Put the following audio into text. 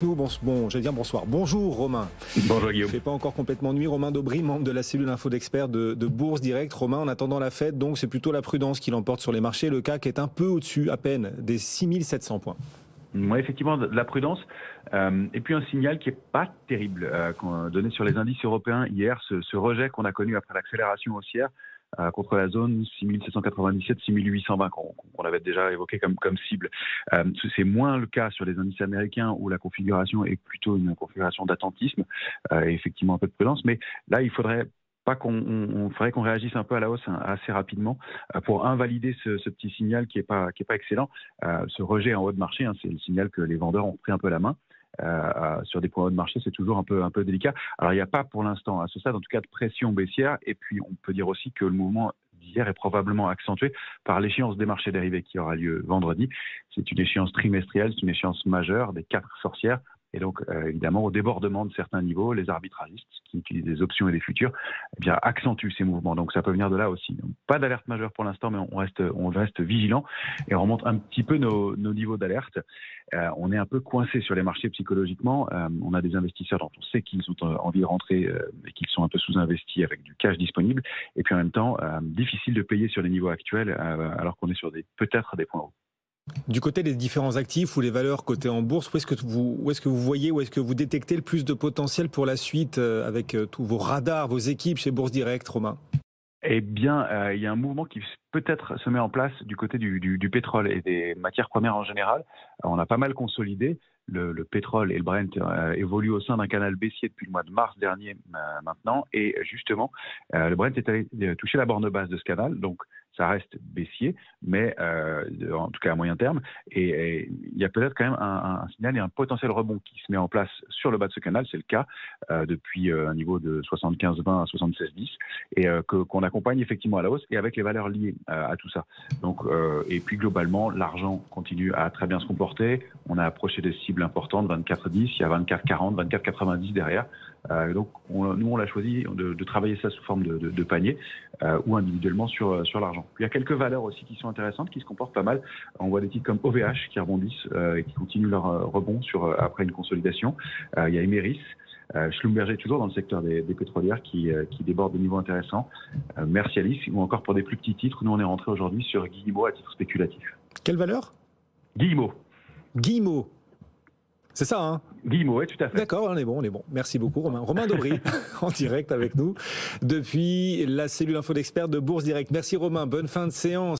J'allais dire bonsoir. Bonjour Romain. Bonjour Guillaume. Il ne fait pas encore complètement nuit. Romain Daubry, membre de la cellule info d'experts de Bourse Direct. Romain, en attendant la fête, donc c'est plutôt la prudence qui l'emporte sur les marchés. Le CAC est un peu au-dessus, à peine, des 6700 points. Oui, effectivement, de la prudence. Et puis un signal qui n'est pas terrible qu'on a donné sur les indices européens hier, ce rejet qu'on a connu après l'accélération haussière contre la zone 6797-6820 qu'on avait déjà évoqué comme cible. C'est moins le cas sur les indices américains où la configuration est plutôt une configuration d'attentisme et effectivement un peu de prudence. Mais là, il faudrait faudrait qu'on réagisse un peu à la hausse assez rapidement pour invalider ce petit signal qui est pas excellent. Ce rejet en haut de marché, c'est le signal que les vendeurs ont pris un peu la main. Sur des points hauts de marché, c'est toujours un peu délicat. Alors il n'y a pas pour l'instant, à ce stade en tout cas, de pression baissière. Et puis on peut dire aussi que le mouvement d'hier est probablement accentué par l'échéance des marchés dérivés qui aura lieu vendredi. C'est une échéance trimestrielle, c'est une échéance majeure des 4 sorcières. Et donc, évidemment, au débordement de certains niveaux, les arbitragistes qui utilisent des options et des futurs accentuent ces mouvements. Donc, ça peut venir de là aussi. Donc, pas d'alerte majeure pour l'instant, mais on reste vigilant et on remonte un petit peu nos niveaux d'alerte. On est un peu coincé sur les marchés psychologiquement. On a des investisseurs dont on sait qu'ils ont envie de rentrer et qu'ils sont un peu sous-investis avec du cash disponible. Et puis, en même temps, difficile de payer sur les niveaux actuels alors qu'on est sur peut-être des points hauts. Du côté des différents actifs ou les valeurs cotées en bourse, où est-ce que vous voyez, où est-ce que vous détectez le plus de potentiel pour la suite avec tous vos radars, vos équipes chez Bourse Direct, Romain ? Eh bien, il y a un mouvement qui peut-être se met en place du côté du pétrole et des matières premières en général. On a pas mal consolidé. Le pétrole et le Brent évoluent au sein d'un canal baissier depuis le mois de mars dernier maintenant. Et justement, le Brent est allé toucher la borne basse de ce canal. Donc, ça reste baissier, mais en tout cas à moyen terme. Et il y a peut-être quand même un signal et un potentiel rebond qui se met en place sur le bas de ce canal. C'est le cas depuis un niveau de 75,20 à 76,10 et qu'on accompagne effectivement à la hausse et avec les valeurs liées à tout ça. Donc, et puis globalement, l'argent continue à très bien se comporter. On a approché des cibles importantes, 24,10, il y a 24,40, 24,90 derrière. Donc, nous, on l'a choisi de travailler ça sous forme de panier ou individuellement sur l'argent. Il y a quelques valeurs aussi qui sont intéressantes, qui se comportent pas mal. On voit des titres comme OVH qui rebondissent et qui continuent leur rebond après une consolidation. Il y a Emeris. Schlumberger toujours dans le secteur des pétrolières qui déborde de niveaux intéressants. Mercialis ou encore pour des plus petits titres, nous on est rentré aujourd'hui sur Guillemot à titre spéculatif. Quelle valeur ? Guillemot. C'est ça, hein ? Guillemot, oui, tout à fait. D'accord, on est bon. Merci beaucoup, Romain. Romain Daubry, en direct avec nous, depuis la cellule info d'experts de Bourse Direct. Merci Romain, bonne fin de séance.